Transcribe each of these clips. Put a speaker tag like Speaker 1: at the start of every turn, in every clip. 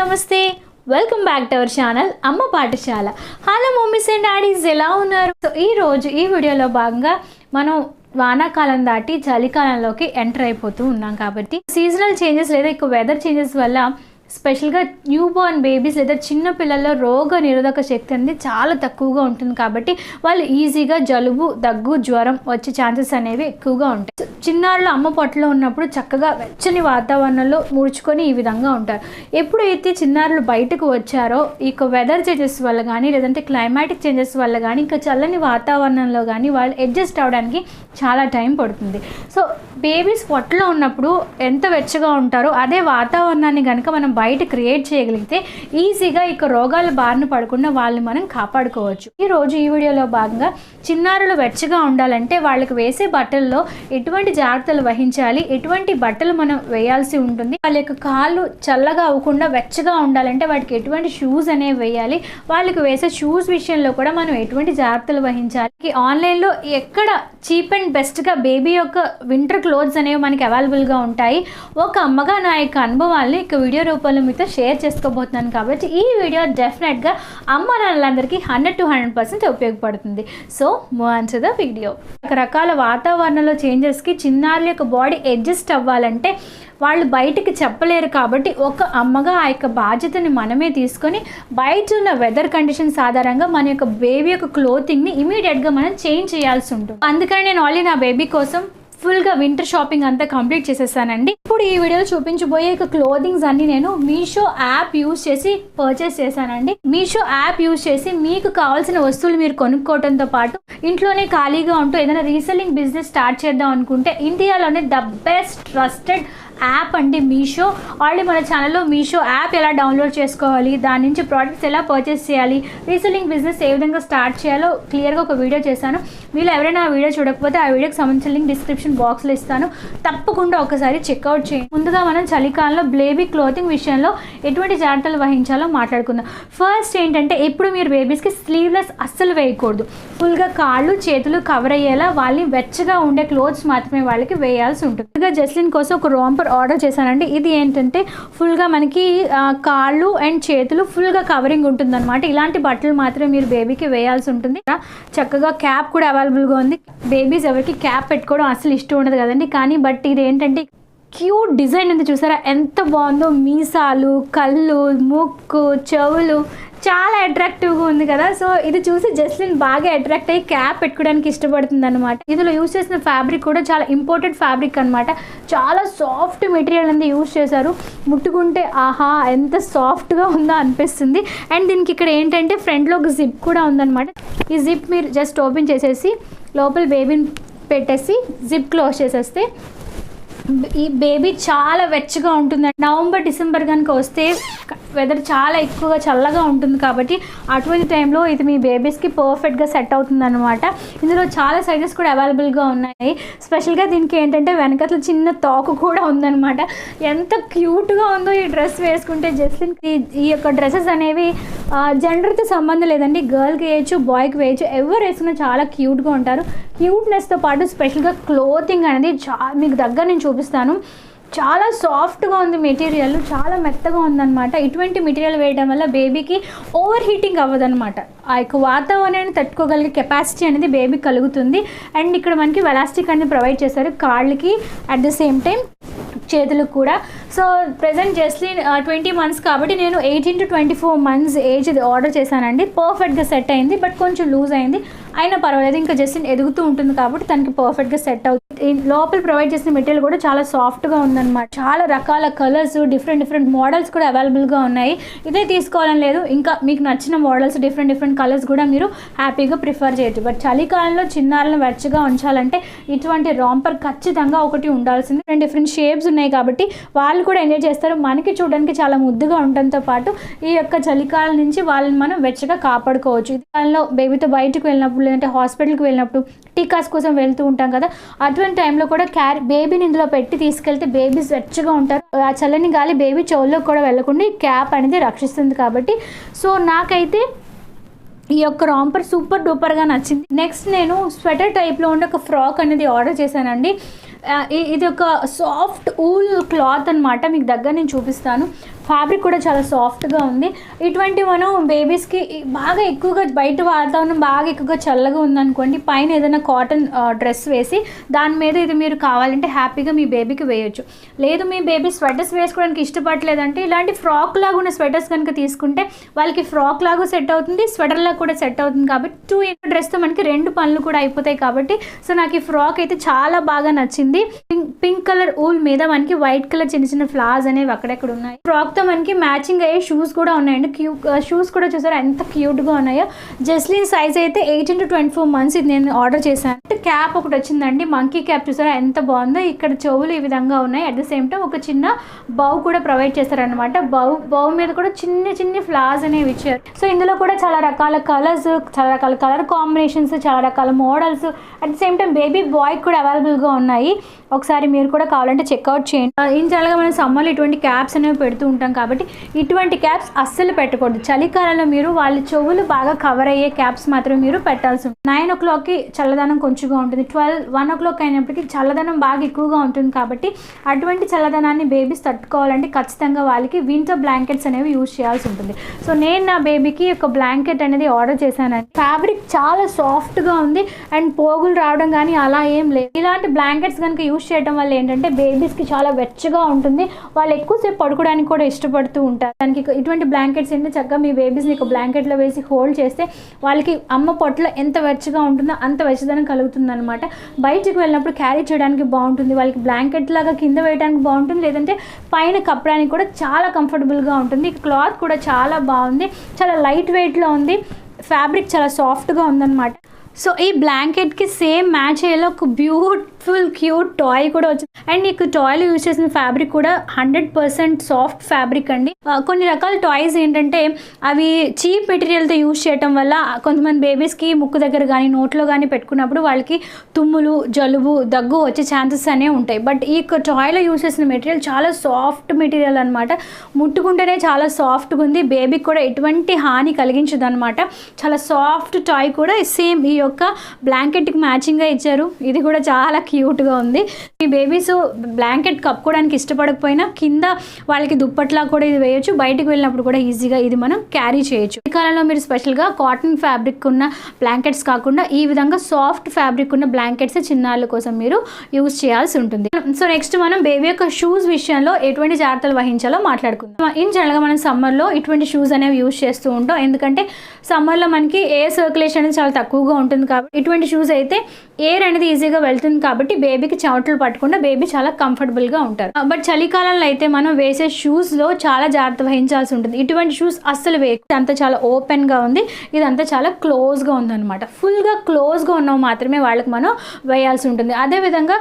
Speaker 1: నమస్తే, welcome back to our channel అమ్మ పాఠశాల. హలో మమ్మీస్ అండ్ డాడీస్, ఎలా ఉన్నారు? సో ఈరోజు ఈ వీడియోలో భాగంగా మనం వానాకాలం దాటి చలికాలంలోకి ఎంటర్ అయిపోతూ ఉన్నాం. కాబట్టి సీజనల్ చేంజెస్ లేదా ఇక వెదర్ చేంజెస్ వల్ల స్పెషల్గా న్యూ బోర్న్ బేబీస్ లేదా చిన్న పిల్లల్లో రోగ నిరోధక శక్తి అనేది చాలా తక్కువగా ఉంటుంది. కాబట్టి వాళ్ళు ఈజీగా జలుబు, దగ్గు, జ్వరం వచ్చే ఛాన్సెస్ అనేవి ఎక్కువగా ఉంటాయి. చిన్నారులు అమ్మ పొట్టలో ఉన్నప్పుడు చక్కగా వెచ్చని వాతావరణంలో ముడుచుకొని ఈ విధంగా ఉంటారు. ఎప్పుడైతే చిన్నారులు బయటకు వచ్చారో ఇక వెదర్ చేంజెస్ వల్ల కానీ లేదంటే క్లైమాటిక్ చేంజెస్ వల్ల కానీ ఇంకా చల్లని వాతావరణంలో కానీ వాళ్ళు అడ్జస్ట్ అవడానికి చాలా టైం పడుతుంది. సో బేబీస్ పొట్టలో ఉన్నప్పుడు ఎంత వెచ్చగా ఉంటారో అదే వాతావరణాన్ని కనుక మనం బయట క్రియేట్ చేయగలిగితే ఈజీగా ఇక రోగాల బారిన పడకుండా వాళ్ళని మనం కాపాడుకోవచ్చు. ఈరోజు ఈ వీడియోలో భాగంగా చిన్నారులు వెచ్చగా ఉండాలంటే వాళ్ళకి వేసే బట్టల్లో ఎటువంటి జాగ్రత్తలు వహించాలి, ఎటువంటి బట్టలు మనం వేయాల్సి ఉంటుంది, వాళ్ళ యొక్క కాళ్ళు చల్లగా అవ్వకుండా వెచ్చగా ఉండాలంటే వాటికి ఎటువంటి షూస్ అనేవి వేయాలి, వాళ్ళకి వేసే షూస్ విషయంలో కూడా మనం ఎటువంటి జాగ్రత్తలు వహించాలి, ఆన్లైన్లో ఎక్కడ చీప్ అండ్ బెస్ట్గా బేబీ యొక్క వింటర్ క్లోత్స్ అనేవి మనకి అవైలబుల్గా ఉంటాయి. ఒక అమ్మగా నా యొక్క అనుభవాల్ని ఇక వీడియో రూపంలో మీతో షేర్ చేసుకోబోతున్నాను. కాబట్టి ఈ వీడియో డెఫినెట్గా అమ్మ నాన్నలందరికీ 100 to 100% ఉపయోగపడుతుంది. So move on to the video. రకరకాల వాతావరణంలో చేంజెస్కి చిన్నారుల యొక్క బాడీ అడ్జస్ట్ అవ్వాలంటే వాళ్ళు బయటికి చెప్పలేరు. కాబట్టి ఒక అమ్మగా ఆ యొక్క బాధ్యతని మనమే తీసుకొని బయట ఉన్న వెదర్ కండిషన్స్ ఆధారంగా మన యొక్క బేబీ యొక్క క్లోతింగ్ని ఇమీడియట్గా మనం చేంజ్ చేయాల్సి ఉంటుంది. అందుకని నేను ఆల్రెడీ నా బేబీ కోసం ఫుల్గా వింటర్ షాపింగ్ అంతా కంప్లీట్ చేసేసానండి. ఇప్పుడు ఈ వీడియోలో చూపించబోయే క్లోదింగ్స్ అన్ని నేను మీషో యాప్ యూజ్ చేసి పర్చేస్ చేశానండి. మీషో యాప్ యూజ్ చేసి మీకు కావాల్సిన వస్తువులు మీరు కొనుక్కోవడంతో పాటు ఇంట్లోనే ఖాళీగా ఉంటూ ఏదైనా రీసెల్లింగ్ బిజినెస్ స్టార్ట్ చేద్దాం అనుకుంటే ఇండియాలోనే ద బెస్ట్ ట్రస్టెడ్ యాప్ అండి మీషో. ఆల్రెడీ మన ఛానల్లో మీషో యాప్ ఎలా డౌన్లోడ్ చేసుకోవాలి, దాని నుంచి ప్రోడక్ట్స్ ఎలా పర్చేస్ చేయాలి, రీసెల్లింగ్ బిజినెస్ ఏ విధంగా స్టార్ట్ చేయాలో క్లియర్గా ఒక వీడియో చేశాను. మీరు ఎవరైనా ఆ వీడియో చూడకపోతే ఆ వీడియోకి సంబంధించిన లింక్ డిస్క్రిప్షన్ బాక్స్లో ఇస్తాను, తప్పకుండా ఒకసారి చెక్అవుట్ చేయండి. ముందుగా మనం చలికాలంలో బేబీ క్లోతింగ్ విషయంలో ఎటువంటి జాగ్రత్తలు వహించాలో మాట్లాడుకుందాం. ఫస్ట్ ఏంటంటే ఎప్పుడు మీరు బేబీస్కి స్లీవ్లెస్ అస్సలు వేయకూడదు. ఫుల్గా కాళ్ళు చేతులు కవర్ అయ్యేలా వాళ్ళని వెచ్చగా ఉండే క్లోత్స్ మాత్రమే వాళ్ళకి వేయాల్సి ఉంటుంది. జస్లిన్ కోసం ఒక రోంపర్ ఆర్డర్ చేశానండి. ఇది ఏంటంటే ఫుల్గా మనకి కాళ్ళు అండ్ చేతులు ఫుల్గా కవరింగ్ ఉంటుందన్నమాట. ఇలాంటి బట్టలు మాత్రమే మీరు బేబీకి వేయాల్సి ఉంటుంది. చక్కగా క్యాప్ కూడా అవైలబుల్గా ఉంది. బేబీస్ ఎవరికి క్యాప్ పెట్టుకోవడం అసలు ఇష్టం ఉండదు కదండి, కానీ బట్ ఇది ఏంటంటే క్యూట్ డిజైన్ ఉంది, చూసారా ఎంత బాగుందో. మీసాలు, కళ్ళు, ముక్కు, చెవులు చాలా అట్రాక్టివ్గా ఉంది కదా. సో ఇది చూసి జస్లిన్ బాగా అట్రాక్ట్ అయ్యి క్యాప్ పెట్టుకోవడానికి ఇష్టపడుతుంది అనమాట. ఇందులో యూజ్ చేసిన ఫ్యాబ్రిక్ కూడా చాలా ఇంపార్టెంట్ ఫ్యాబ్రిక్ అనమాట. చాలా సాఫ్ట్ మెటీరియల్ అనేది యూజ్ చేశారు. ముట్టుకుంటే ఆహా ఎంత సాఫ్ట్గా ఉందో అనిపిస్తుంది. అండ్ దీనికి ఇక్కడ ఏంటంటే ఫ్రంట్లో ఒక జిప్ కూడా ఉందన్నమాట. ఈ జిప్ మీరు జస్ట్ ఓపెన్ చేసేసి లోపల బేబీని పెట్టేసి జిప్ క్లోజ్ చేసేస్తే ఈ బేబీ చాలా వెచ్చగా ఉంటుంది. నవంబర్, డిసెంబర్ కనుక వస్తే వెదర్ చాలా ఎక్కువగా చల్లగా ఉంటుంది. కాబట్టి అటువంటి టైంలో ఇది మీ బేబీస్కి పర్ఫెక్ట్గా సెట్ అవుతుంది అనమాట. ఇందులో చాలా సైజెస్ కూడా అవైలబుల్గా ఉన్నాయి. స్పెషల్గా దీనికి ఏంటంటే వెనకట్ల చిన్న తోక కూడా ఉందన్నమాట. ఎంత క్యూట్గా ఉందో ఈ డ్రెస్ వేసుకుంటే. జస్లిన్ ఈ యొక్క డ్రెస్సెస్ అనేవి జెండర్తో సంబంధం లేదండి, గర్ల్కి వేయచ్చు, బాయ్కి వేయచ్చు, ఎవరు వేసుకున్నా చాలా క్యూట్గా ఉంటారు. క్యూట్నెస్తో పాటు స్పెషల్గా క్లోతింగ్ అనేది మీకు దగ్గర నుంచి చూపిస్తాను. చాలా సాఫ్ట్గా ఉంది మెటీరియల్, చాలా మెత్తగా ఉందన్నమాట. ఇటువంటి మెటీరియల్ వేయడం వల్ల బేబీకి ఓవర్ హీటింగ్ అవ్వదన్నమాట. ఆ యొక్క వాతావరణాన్ని తట్టుకోగలిగే కెపాసిటీ అనేది బేబీకి కలుగుతుంది. అండ్ ఇక్కడ మనకి ఎలాస్టిక్ అనేది ప్రొవైడ్ చేశారు కాళ్ళకి, అట్ ద సేమ్ టైం చేతులకు కూడా. సో ప్రజెంట్ జస్లిన్ 20 months కాబట్టి నేను 18 to 24 months ఏజ్ ఆర్డర్ చేశానండి. పర్ఫెక్ట్గా సెట్ అయింది, బట్ కొంచెం లూజ్ అయింది, అయినా పర్వాలేదు. ఇంకా జస్లిన్ ఎదుగుతూ ఉంటుంది కాబట్టి తనకి పర్ఫెక్ట్గా సెట్ అవుతుంది. లోపల ప్రొవైడ్ చేసిన మెటీరియల్ కూడా చాలా సాఫ్ట్గా ఉందన్నమాట. చాలా రకాల కలర్స్, డిఫరెంట్ మోడల్స్ కూడా అవైలబుల్గా ఉన్నాయి. ఇదే తీసుకోవాలని లేదు, ఇంకా మీకు నచ్చిన మోడల్స్, డిఫరెంట్ కలర్స్ కూడా మీరు హ్యాపీగా ప్రిఫర్ చేయొచ్చు. బట్ చలికాలంలో చిన్నారులను వెచ్చగా ఉంచాలంటే ఇటువంటి రాంపర్ ఖచ్చితంగా ఒకటి ఉండాల్సింది. డిఫరెంట్ షేప్స్ ఉన్నాయి కాబట్టి వాళ్ళు కూడా ఎంజాయ్ చేస్తారు. మనకి చూడడానికి చాలా ముద్దుగా ఉండటంతో పాటు ఈ యొక్క చలికాలం నుంచి వాళ్ళని మనం వెచ్చగా కాపాడుకోవచ్చు. ఈ కాలంలో బేబీతో బయటకు వెళ్ళినప్పుడు లేదంటే హాస్పిటల్కి వెళ్ళినప్పుడు టీకాస్ కోసం వెళ్తూ ఉంటాం కదా, అటువంటి టైంలో కూడా బేబీని ఇందులో పెట్టి తీసుకెళ్తే బేబీస్ వెచ్చగా ఉంటారు. ఆ చల్లని గాలి బేబీ చెవుల్లో కూడా వెళ్ళకుండా ఈ క్యాప్ అనేది రక్షిస్తుంది. కాబట్టి సో నాకైతే ఈ యొక్క రాంపర్ సూపర్ డూపర్గా నచ్చింది. నెక్స్ట్ నేను స్వెటర్ టైప్లో ఉండే ఒక ఫ్రాక్ అనేది ఆర్డర్ చేశానండి. ఇది ఒక సాఫ్ట్ ఊల్ క్లాత్ అనమాట. మీకు దగ్గర నేను చూపిస్తాను. ఫ్యాబ్రిక్ కూడా చాలా సాఫ్ట్గా ఉంది. ఇటువంటి మనం బేబీస్కి బాగా ఎక్కువగా బయట వాతావరణం బాగా ఎక్కువగా చల్లగా ఉందనుకోండి, పైన ఏదైనా కాటన్ డ్రెస్ వేసి దాని మీద ఇది మీరు కావాలంటే హ్యాపీగా మీ బేబీకి వేయొచ్చు. లేదు మీ బేబీ స్వెటర్స్ వేసుకోవడానికి ఇష్టపడలేదంటే ఇలాంటి ఫ్రాక్ లాగా ఉన్న స్వెటర్స్ కనుక తీసుకుంటే వాళ్ళకి ఫ్రాక్ లాగా సెట్ అవుతుంది, స్వెటర్ లాగా కూడా సెట్ అవుతుంది. కాబట్టి 2 in డ్రెస్తో మనకి 2 పనులు కూడా అయిపోతాయి. కాబట్టి సో నాకు ఈ ఫ్రాక్ అయితే చాలా బాగా నచ్చింది. పింక్ కలర్ ఊల్ మీద మనకి వైట్ కలర్ చిన్న చిన్న ఫ్లవర్స్ అనేవి అక్కడెక్కడ ఉన్నాయి. ఫ్రాక్ తో మనకి మ్యాచింగ్ అయ్యే షూస్ కూడా ఉన్నాయండి. షూస్ కూడా చూసారా ఎంత క్యూట్ గా ఉన్నాయో. జస్లిన్ సైజ్ అయితే 18 to 24 months ఇది నేను ఆర్డర్ చేశాను. క్యాప్ ఒకటి వచ్చిందండి, మంకీ క్యాప్ చూసారా ఎంత బాగుందో. ఇక్కడ చెవులు ఈ విధంగా ఉన్నాయి. అట్ ద సేమ్ టైం ఒక చిన్న బౌ కూడా ప్రొవైడ్ చేశారనమాట. బౌ మీద కూడా చిన్న చిన్న ఫ్లవర్స్ అనేవి ఇచ్చారు. సో ఇందులో కూడా చాలా రకాల కలర్స్, చాలా రకాల కలర్ కాంబినేషన్స్, చాలా రకాల models, at the same time baby bye కూడా అవైలబుల్గా ఉన్నాయి. ఒకసారి మీరు కూడా కావాలంటే చెక్అవుట్ చేయండి. ఇన్ జనరల్గా మనం సమ్మర్లో ఇటువంటి క్యాప్స్ అనేవి పెడుతూ ఉంటాం కాబట్టి ఇటువంటి క్యాప్స్ అస్సలు పెట్టకూడదు. చలికాలంలో మీరు వాళ్ళ చెవులు బాగా కవర్ అయ్యే క్యాప్స్ మాత్రమే మీరు పెట్టాల్సి ఉంటుంది. 9 o'clockకి చల్లదనం కొంచెంగా ఉంటుంది, 1 o'clock అయినప్పటికీ చల్లదనం బాగా ఎక్కువగా ఉంటుంది. కాబట్టి అటువంటి చల్లదనాన్ని బేబీస్ తట్టుకోవాలంటే ఖచ్చితంగా వాళ్ళకి వింటర్ బ్లాంకెట్స్ అనేవి యూజ్ చేయాల్సి ఉంటుంది. సో నేను నా బేబీకి ఒక బ్లాంకెట్ అనేది ఆర్డర్ చేశానండి. ఫ్యాబ్రిక్ చాలా సాఫ్ట్గా ఉంది అండ్ పోగులు రావడం కానీ అలా ఏం లేదు. ఇలాంటి బ్లాంకెట్స్ కనుక యూజ్ చేయడం వల్ల ఏంటంటే బేబీస్కి చాలా వెచ్చగా ఉంటుంది. వాళ్ళు ఎక్కువసేపు పడుకోవడానికి కూడా ఇష్టపడుతూ ఉంటారు. దానికి ఇటువంటి బ్లాంకెట్స్ ఏంటంటే చక్కగా మీ బేబీస్ని ఒక బ్లాంకెట్లో వేసి హోల్డ్ చేస్తే వాళ్ళకి అమ్మ పొట్టలో ఎంత వెచ్చగా ఉంటుందో అంత వెచ్చదనం కలుగుతుంది అనమాట. బయటకు వెళ్ళినప్పుడు క్యారీ చేయడానికి బాగుంటుంది. వాళ్ళకి బ్లాంకెట్ లాగా కింద వేయడానికి బాగుంటుంది, లేదంటే పైన కప్పడానికి కూడా చాలా కంఫర్టబుల్గా ఉంటుంది. క్లాత్ కూడా చాలా బాగుంది, చాలా లైట్ వెయిట్లో ఉంది. ఫ్యాబ్రిక్ చాలా సాఫ్ట్గా ఉందన్నమాట. సో ఈ బ్లాంకెట్కి సేమ్ మ్యాచ్ అయ్యేలా ఒక బ్యూటిఫుల్ క్యూట్ టాయ్ కూడా వచ్చింది. అండ్ ఈ టాయ్లో యూజ్ చేసిన ఫ్యాబ్రిక్ కూడా 100% సాఫ్ట్ ఫ్యాబ్రిక్ అండి. కొన్ని రకాల టాయ్స్ ఏంటంటే అవి చీప్ మెటీరియల్తో యూజ్ చేయడం వల్ల కొంతమంది బేబీస్కి ముక్కు దగ్గర కానీ నోట్లో కానీ పెట్టుకున్నప్పుడు వాళ్ళకి తుమ్ములు, జలుబు, దగ్గు వచ్చే ఛాన్సెస్ అనేవి ఉంటాయి. బట్ ఈ టాయ్లో యూజ్ చేసిన మెటీరియల్ చాలా సాఫ్ట్ మెటీరియల్ అనమాట. ముట్టుకుంటేనే చాలా సాఫ్ట్గా ఉంది. బేబీకి కూడా ఎటువంటి హాని కలిగించదు అనమాట. చాలా సాఫ్ట్ టాయ్ కూడా సేమ్ ఈ యొక్క బ్లాంకెట్కి మ్యాచింగ్గా ఇచ్చారు. ఇది కూడా చాలా క్యూట్గా ఉంది. ఈ బేబీస్ బ్లాంకెట్ కప్పుకోవడానికి ఇష్టపడకపోయినా కింద వాళ్ళకి దుప్పట్లా కూడా ఇది వేయొచ్చు. బయటకు వెళ్ళినప్పుడు కూడా ఈజీగా ఇది మనం క్యారీ చేయొచ్చు. ఈ కాలంలో మీరు స్పెషల్గా కాటన్ ఫ్యాబ్రిక్ ఉన్న బ్లాంకెట్స్ కాకుండా ఈ విధంగా సాఫ్ట్ ఫ్యాబ్రిక్ ఉన్న బ్లాంకెట్స్ చిన్నాళ్ళ కోసం మీరు యూజ్ చేయాల్సి ఉంటుంది. సో నెక్స్ట్ మనం బేబీ యొక్క షూస్ విషయంలో ఎటువంటి జాగ్రత్తలు వహించాలో మాట్లాడుకుందాం. ఇన్ జనరల్గా మనం సమ్మర్లో ఇటువంటి షూస్ అనేవి యూజ్ చేస్తూ ఉంటాం. ఎందుకంటే సమ్మర్లో మనకి ఎయిర్ సర్క్యులేషన్ అనేది చాలా తక్కువగా ఉంటుంది కాబట్టి ఇటువంటి షూస్ అయితే ఎయిర్ అనేది ఈజీగా వెళ్తుంది కాబట్టి బేబీకి చెమటలు పట్టకుండా బేబీ చాలా కంఫర్టబుల్గా ఉంటారు. బట్ చలికాలంలో అయితే మనం వేసే షూస్లో చాలా జాగ్రత్త వహించాల్సి ఉంటుంది. ఇటువంటి షూస్ అస్సలు ఇదంతా చాలా ఓపెన్గా ఉంది, ఇదంతా చాలా క్లోజ్గా ఉందన్నమాట. ఫుల్గా క్లోజ్గా ఉన్నవి మాత్రమే వాళ్ళకి మనం వేయాల్సి ఉంటుంది. అదేవిధంగా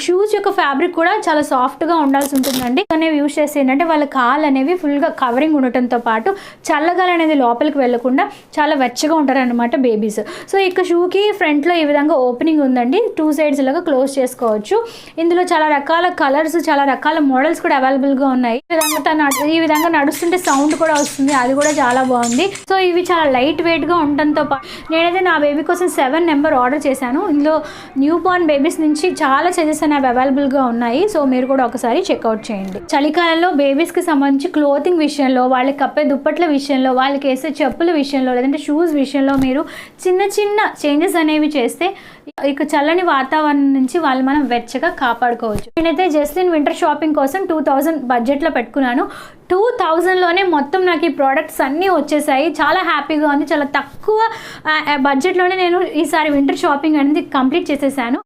Speaker 1: షూస్ యొక్క ఫ్యాబ్రిక్ కూడా చాలా సాఫ్ట్గా ఉండాల్సి ఉంటుందండి. అనేవి యూజ్ చేస్తే ఏంటంటే వాళ్ళ కాళ్ళు అనేవి ఫుల్గా కవరింగ్ ఉండటంతో పాటు చల్లగాలి అనేది లోపలికి వెళ్లకుండా చాలా వెచ్చగా ఉంటారు అనమాట బేబీస్. సో ఇక షూకి ఫ్రంట్లో ఈ విధంగా ఓపెనింగ్ ఉందండి. 2 sides లాగా క్లోజ్ చేసుకోవచ్చు. ఇందులో చాలా రకాల కలర్స్, చాలా రకాల మోడల్స్ కూడా అవైలబుల్గా ఉన్నాయి. ఈ విధంగా నడుస్తుంటే సౌండ్ కూడా వస్తుంది, అది కూడా చాలా బాగుంది. సో ఇవి చాలా లైట్ వెయిట్గా ఉండటంతో పాటు నేనైతే నా బేబీ కోసం 7 నెంబర్ ఆర్డర్ చేశాను. ఇందులో న్యూ బార్న్ బేబీస్ నుంచి చాలా సైజెస్ అనేవి అవైలబుల్గా ఉన్నాయి. సో మీరు కూడా ఒకసారి చెక్అవుట్ చేయండి. చలికాలంలో బేబీస్కి సంబంధించి క్లోతింగ్ విషయంలో, వాళ్ళకి కప్పే దుప్పట్ల విషయంలో, వాళ్ళకి వేసే చెప్పుల విషయంలో, లేదంటే షూస్ విషయంలో మీరు చిన్న చిన్న చేంజెస్ అనేవి చేస్తే ఇక చల్లని వాతావరణం నుంచి వాళ్ళు మనం వెచ్చగా కాపాడుకోవచ్చు. నేనైతే జస్లిన్ వింటర్ షాపింగ్ కోసం 2000 బడ్జెట్లో పెట్టుకున్నాను. 2000లోనే మొత్తం నాకు ఈ ప్రోడక్ట్స్ అన్నీ వచ్చేసాయి. చాలా హ్యాపీగా ఉంది. చాలా తక్కువ బడ్జెట్లోనే నేను ఈసారి వింటర్ షాపింగ్ అనేది కంప్లీట్ చేసేసాను.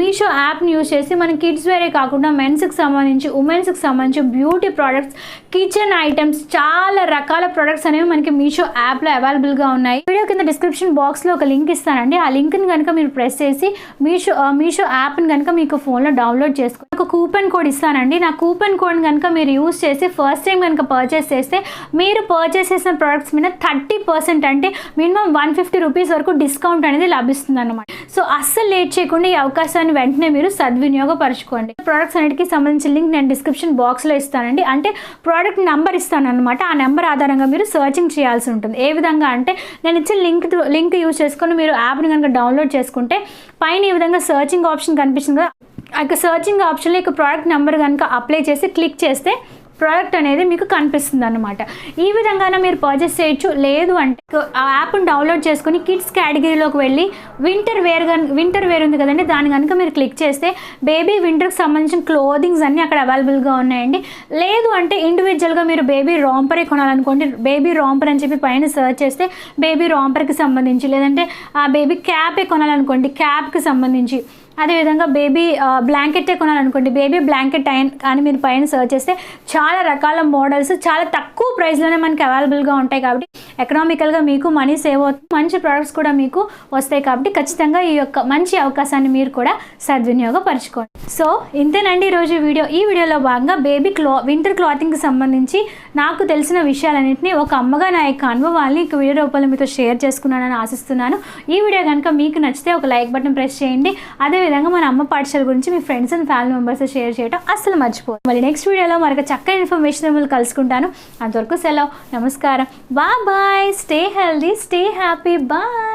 Speaker 1: మీషో యాప్ని యూజ్ చేసి మనం కిడ్స్ వేరే కాకుండా మెన్స్కి సంబంధించి, ఉమెన్స్కి సంబంధించి బ్యూటీ ప్రోడక్ట్స్, కిచెన్ ఐటమ్స్, చాలా రకాల ప్రోడక్ట్స్ అనేవి మనకి మీషో యాప్లో అవైలబుల్గా ఉన్నాయి. వీడియో కింద డిస్క్రిప్షన్ బాక్స్లో ఒక లింక్ ఇస్తానండి. ఆ లింక్ని కనుక మీరు ప్రెస్ చేసి మీషో యాప్ని కనుక మీకు ఫోన్లో డౌన్లోడ్ చేసుకుని ఒక కూపన్ కోడ్ ఇస్తానండి. నా కూపన్ కోడ్ కనుక మీరు యూజ్ చేసి ఫస్ట్ టైం కనుక పర్చేస్ చేస్తే మీరు పర్చేస్ చేసిన ప్రోడక్ట్స్ మీద 30% అంటే మినిమం 150 రూపీస్ వరకు డిస్కౌంట్ అనేది లభిస్తుంది అనమాట. సో అస్సలు లేట్ చేయకుండా ఈ అవకాశాన్ని వెంటనే మీరు సద్వినియోగపరచుకోండి. ప్రోడక్ట్స్ అన్నిటికీ సంబంధించిన లింక్ నేను డిస్క్రిప్షన్ బాక్స్లో ఇస్తానండి. అంటే ప్రోడక్ట్ నెంబర్ ఇస్తాను అనమాట. ఆ నెంబర్ ఆధారంగా మీరు సర్చింగ్ చేయాల్సి ఉంటుంది. ఏ విధంగా అంటే నేను ఇచ్చిన లింక్ యూజ్ చేసుకొని మీరు యాప్ని కనుక డౌన్లోడ్ చేసుకుంటే పైన ఈ విధంగా సర్చింగ్ ఆప్షన్ కనిపిస్తుంది కదా, ఆ సర్చింగ్ ఆప్షన్లో ఇక ప్రోడక్ట్ నెంబర్ కనుక అప్లై చేసి క్లిక్ చేస్తే ప్రోడక్ట్ అనేది మీకు కనిపిస్తుంది అనమాట. ఈ విధంగానే మీరు పర్చేస్ చేయొచ్చు. లేదు అంటే ఆ యాప్ని డౌన్లోడ్ చేసుకుని కిడ్స్ కేటగిరీలోకి వెళ్ళి వింటర్ వేర్ ఉంది కదండి, దాని కనుక మీరు క్లిక్ చేస్తే బేబీ వింటర్కి సంబంధించిన క్లోదింగ్స్ అన్నీ అక్కడ అవైలబుల్గా ఉన్నాయండి. లేదు అంటే ఇండివిజువల్గా మీరు బేబీ రాంపరే కొనాలనుకోండి, బేబీ రాంపర్ అని చెప్పి పైన సర్చ్ చేస్తే బేబీ రాంపర్కి సంబంధించి, లేదంటే ఆ బేబీ క్యాపే కొనాలనుకోండి క్యాప్కి సంబంధించి, అదేవిధంగా బేబీ బ్లాంకెటే కొనాలనుకోండి బేబీ బ్లాంకెట్ అని మీరు పైన సర్చ్ చేస్తే చాలా రకాల మోడల్స్ చాలా తక్కువ ప్రైస్లోనే మనకి అవైలబుల్గా ఉంటాయి. కాబట్టి ఎకనామికల్గా మీకు మనీ సేవ్ అవుతుంది, మంచి ప్రోడక్ట్స్ కూడా మీకు వస్తాయి. కాబట్టి ఖచ్చితంగా ఈ యొక్క మంచి అవకాశాన్ని మీరు కూడా సద్వినియోగపరచుకోండి. సో ఇంతేనండి ఈరోజు వీడియో. ఈ వీడియోలో భాగంగా బేబీ వింటర్ క్లాతింగ్కి సంబంధించి నాకు తెలిసిన విషయాలన్నింటినీ ఒక అమ్మగా నా యొక్క అనుభవాల్ని ఈ వీడియో రూపంలో మీతో షేర్ చేసుకున్నానని ఆశిస్తున్నాను. ఈ వీడియో కనుక మీకు నచ్చితే ఒక లైక్ బటన్ ప్రెస్ చేయండి. అదేవిధంగా మన అమ్మ పాఠశాల గురించి మీ friends and family members share చేయడం అస్సలు మర్చిపోదు. మళ్ళీ నెక్స్ట్ వీడియోలో మరొక చక్కని ఇన్ఫర్మేషన్ మిమ్మల్ని కలుసుకుంటాను. అంతవరకు సెలవు, నమస్కారం, bye, stay healthy, stay happy, bye.